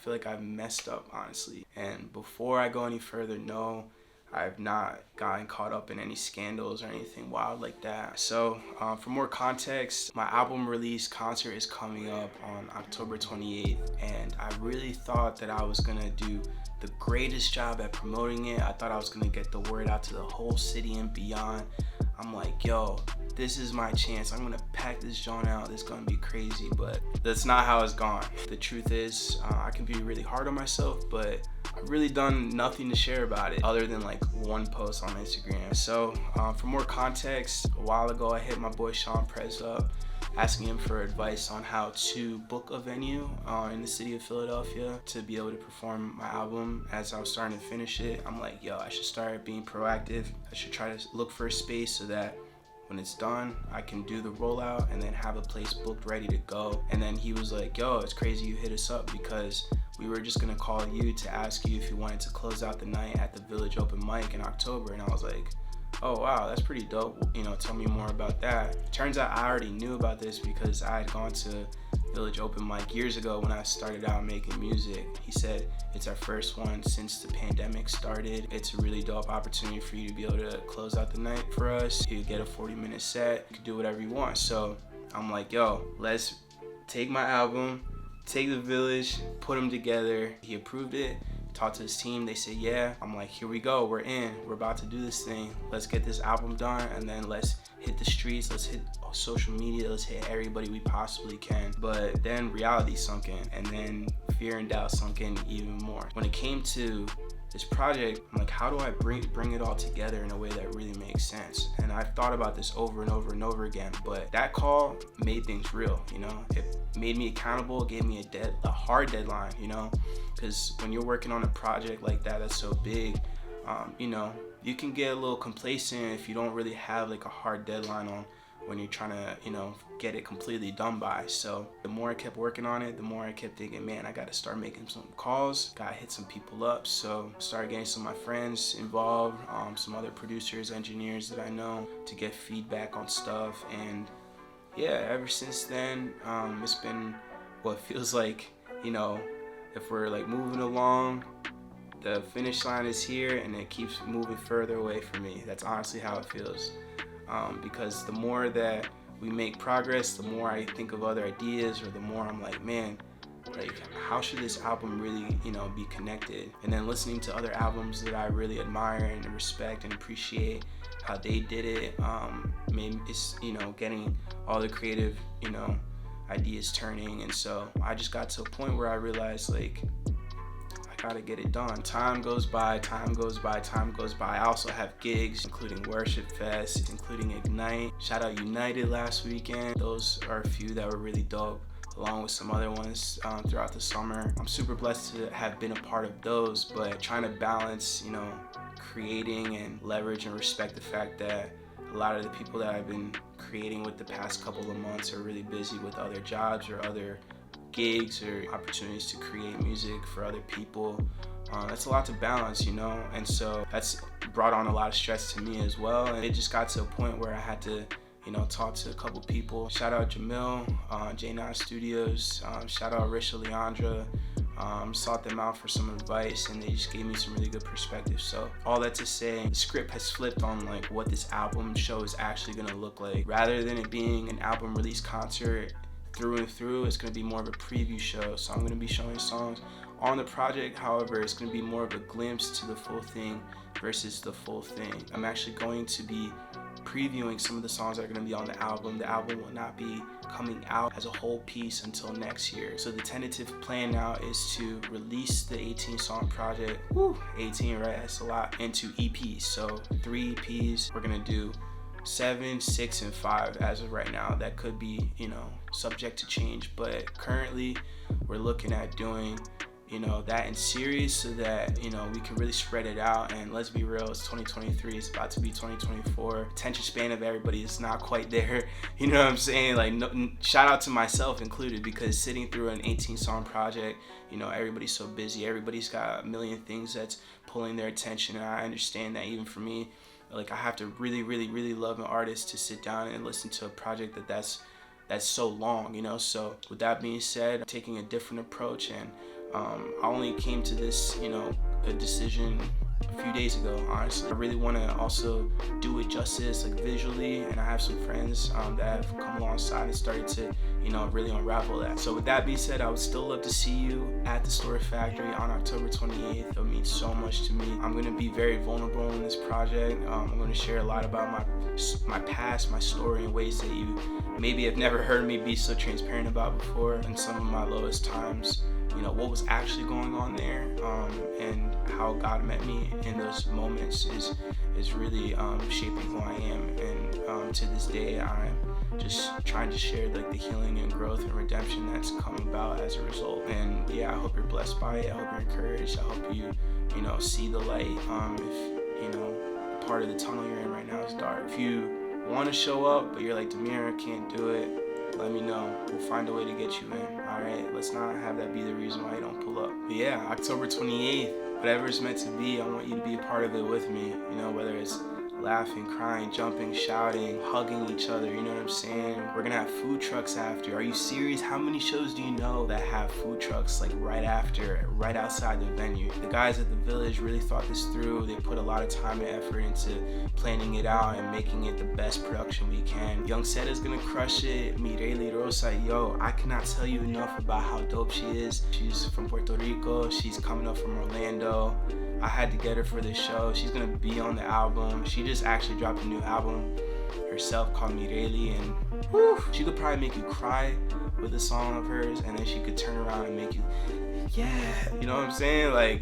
feel like I've messed up, honestly. And before I go any further, no, I've not gotten caught up in any scandals or anything wild like that. So for more context, my album release concert is coming up on October 28th, and I really thought that I was gonna do the greatest job at promoting it. I thought I was gonna get the word out to the whole city and beyond. I'm like, yo, this is my chance. I'm gonna pack this joint out. It's gonna be crazy, but that's not how it's gone. The truth is, I can be really hard on myself, but I've really done nothing to share about it other than like one post on Instagram. So for more context, a while ago I hit my boy Sean Prez up, asking him for advice on how to book a venue in the city of Philadelphia to be able to perform my album. As I was starting to finish it, I'm like, yo, I should start being proactive. I should try to look for a space so that when it's done, I can do the rollout and then have a place booked ready to go. And then he was like, yo, it's crazy you hit us up because we were just gonna call you to ask you if you wanted to close out the night at the Village Open Mic in October. And I was like, oh wow, that's pretty dope. Tell me more about that. Turns out I already knew about this because I had gone to Village Open Mic years ago when I started out making music. He said it's our first one since the pandemic started. It's a really dope opportunity for you to be able to close out the night for us. You get a 40-minute set. You can do whatever you want. So I'm like, yo, let's take my album, take the Village, put them together. He approved it. Talked to his team, they said yeah. I'm like, here we go, we're in, we're about to do this thing. Let's get this album done, and then let's hit the streets, let's hit social media, let's hit everybody we possibly can. But then reality sunk in, and then fear and doubt sunk in even more. When it came to this project, I'm like, how do I bring it all together in a way that really makes sense? And I've thought about this over and over and over again, but that call made things real, It made me accountable, it gave me a hard deadline, because when you're working on a project like that that's so big, you can get a little complacent if you don't really have like a hard deadline on when you're trying to, get it completely done by. So the more I kept working on it, the more I kept thinking, man, I gotta start making some calls, gotta hit some people up. So started getting some of my friends involved, some other producers, engineers that I know to get feedback on stuff. And yeah, ever since then, it's been what feels like, if we're like moving along, the finish line is here and it keeps moving further away from me. That's honestly how it feels. Because the more that we make progress, the more I think of other ideas, or the more I'm like, man, like how should this album really, be connected? And then listening to other albums that I really admire and respect and appreciate how they did it, maybe it's, getting all the creative, ideas turning. And so I just got to a point where I realized, like, gotta get it done. Time goes by. I also have gigs, including Worship Fest, including Ignite. Shout out United last weekend. Those are a few that were really dope, along with some other ones throughout the summer. I'm super blessed to have been a part of those, but trying to balance, creating and leverage and respect the fact that a lot of the people that I've been creating with the past couple of months are really busy with other jobs or other gigs or opportunities to create music for other people. That's a lot to balance, and so that's brought on a lot of stress to me as well. And it just got to a point where I had to, talk to a couple people. Shout out Jamil, J9 Studios, shout out Risha Leandra. Sought them out for some advice, and they just gave me some really good perspective. So all that to say, the script has flipped on like what this album show is actually gonna look like. Rather than it being an album release concert through and through, it's going to be more of a preview show. So I'm going to be showing songs on the project. However, it's going to be more of a glimpse to the full thing versus the full thing. I'm actually going to be previewing some of the songs that are going to be on the album. The album will not be coming out as a whole piece until next year. So the tentative plan now is to release the 18-song project, 18, right? That's a lot, into EPs. So 3 EPs. We're going to do 7, 6, and 5 as of right now. That could be, subject to change, but currently we're looking at doing, that in series so that, we can really spread it out. And let's be real, it's 2023, it's about to be 2024. Attention span of everybody is not quite there. You know what I'm saying? Like, no, shout out to myself included, because sitting through an 18-song project, everybody's so busy. Everybody's got a million things that's pulling their attention. And I understand that even for me, like, I have to really, really, really love an artist to sit down and listen to a project that's so long, So with that being said, I'm taking a different approach, and I only came to this, a decision a few days ago, honestly. I really want to also do it justice, like visually, and I have some friends that have come alongside and started to, really unravel that. So with that being said, I would still love to see you at the Story Factory on October 28th. It would mean so much to me. I'm going to be very vulnerable in this project. I'm going to share a lot about my past, my story, in ways that you maybe have never heard me be so transparent about before. And some of my lowest times, what was actually going on there, and how God met me in those moments is really shaping who I am. And to this day, I'm just trying to share like the healing and growth and redemption that's come about as a result. And yeah, I hope you're blessed by it. I hope you're encouraged. I hope you see the light. If part of the tunnel you're in right now is dark. If you want to show up but you're like, Demir, I can't do it, let me know. We'll find a way to get you in. All right, let's not have that be the reason why you don't pull up. But yeah, October 28th, whatever it's meant to be, I want you to be a part of it with me. Whether it's laughing, crying, jumping, shouting, hugging each other, you know what I'm saying? We're gonna have food trucks after. Are you serious? How many shows do you know that have food trucks like right after, right outside the venue? The guys at the Village really thought this through. They put a lot of time and effort into planning it out and making it the best production we can. Young Seta's gonna crush it. Mireli Rosa, yo, I cannot tell you enough about how dope she is. She's from Puerto Rico. She's coming up from Orlando. I had to get her for this show. She's gonna be on the album. She just actually dropped a new album herself called Mireli, and whew, she could probably make you cry with a song of hers, and then she could turn around and make you, yeah, you know what I'm saying? Like,